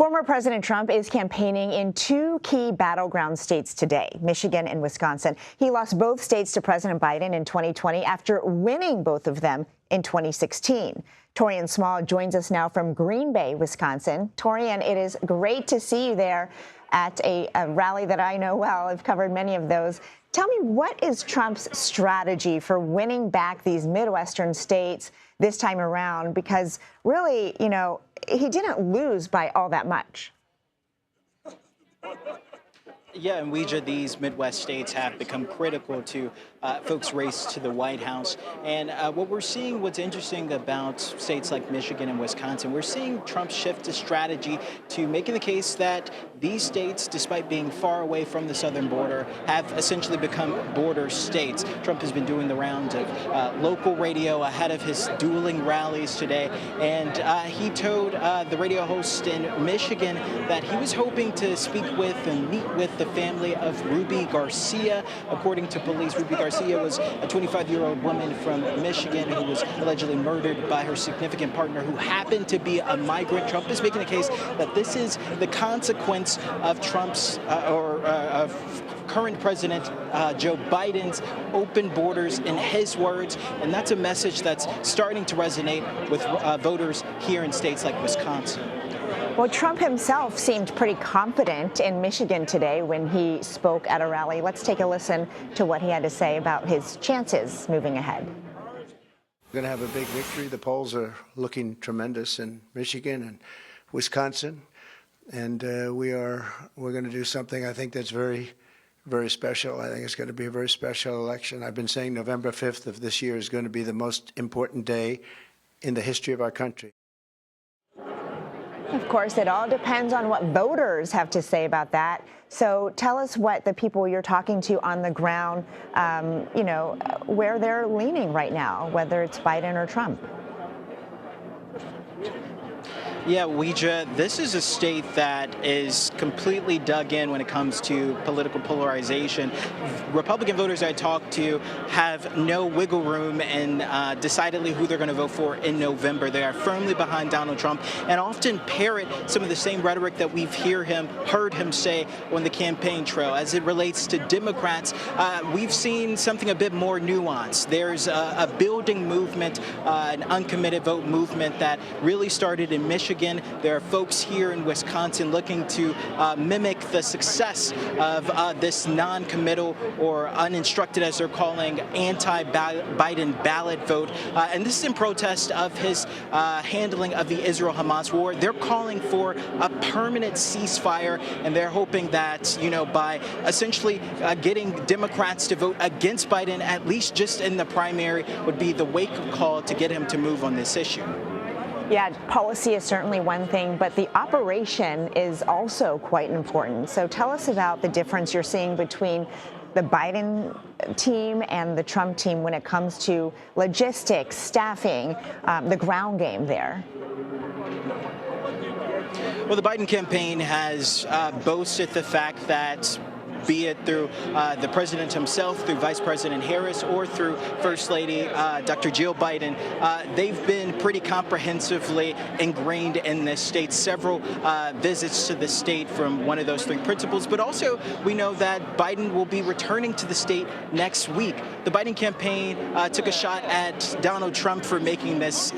Former President Trump is campaigning in two key battleground states today, Michigan and Wisconsin. He lost both states to President Biden in 2020 after winning both of them in 2016. Taurean Small joins us now from Green Bay, Wisconsin. Taurean, it is great to see you there at a rally that I know well. I've covered many of those. Tell me, what is Trump's strategy for winning back these Midwestern states this time around? Because really, you know, he didn't lose by all that much. Yeah, and these Midwest states have become critical to folks' race to the White House. And what we're seeing, what's interesting about states like Michigan and Wisconsin, we're seeing Trump shift his strategy to making the case that these states, despite being far away from the southern border, have essentially become border states. Trump has been doing the rounds of local radio ahead of his dueling rallies today. And he told the radio host in Michigan that he was hoping to speak with and meet with the family of Ruby Garcia. According to police, Ruby Garcia was a 25-year-old woman from Michigan who was allegedly murdered by her significant partner, who happened to be a migrant. Trump is making the case that this is the consequence of Trump's of current President Joe Biden's open borders, in his words, and that's a message that's starting to resonate with voters here in states like Wisconsin. Well, Trump himself seemed pretty confident in Michigan today when he spoke at a rally. Let's take a listen to what he had to say about his chances moving ahead. We're going to have a big victory. The polls are looking tremendous in Michigan and Wisconsin, and we're going to do something I think that's very, very special. I think it's going to be a very special election. I've been saying November 5th of this year is going to be the most important day in the history of our country. Of course, it all depends on what voters have to say about that. So tell us what the people you're talking to on the ground, you know, where they're leaning right now, whether it's Biden or Trump. Yeah, Weija, this is a state that is completely dug in when it comes to political polarization. Republican voters I talked to have no wiggle room in decidedly who they're going to vote for in November. They are firmly behind Donald Trump and often parrot some of the same rhetoric that we've heard him say on the campaign trail. As it relates to Democrats, we've seen something a bit more nuanced. There's a building movement, an uncommitted vote movement that really started in Michigan. There are folks here in Wisconsin looking to mimic the success of this non-committal or uninstructed, as they're calling, anti-Biden ballot vote. And this is in protest of his handling of the Israel-Hamas war. They're calling for a permanent ceasefire, and they're hoping that, you know, by essentially getting Democrats to vote against Biden, at least just in the primary, would be the wake-up call to get him to move on this issue. Yeah, policy is certainly one thing, but the operation is also quite important. So tell us about the difference you're seeing between the Biden team and the Trump team when it comes to logistics, staffing, the ground game there. Well, the Biden campaign has boasted the fact that, be it through the president himself, through Vice President Harris, or through First Lady Dr. Jill Biden, they've been pretty comprehensively ingrained in this state. Several visits to the state from one of those three principals, but also we know that Biden will be returning to the state next week. The Biden campaign took a shot at Donald Trump for making this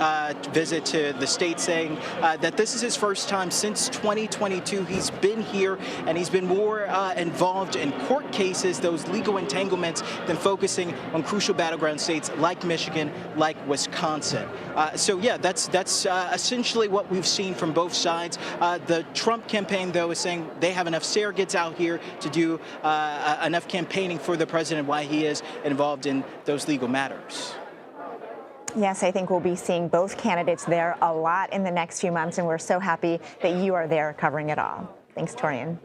visit to the state, saying that this is his first time since 2022. He's been here, and he's been more involved in court cases, those legal entanglements, than focusing on crucial battleground states like Michigan, like Wisconsin. So yeah, that's essentially what we've seen from both sides. The Trump campaign, though, is saying they have enough surrogates out here to do enough campaigning for the president while he is involved in those legal matters. Yes, I think we'll be seeing both candidates there a lot in the next few months, and we're so happy that you are there covering it all. Thanks, Taurean.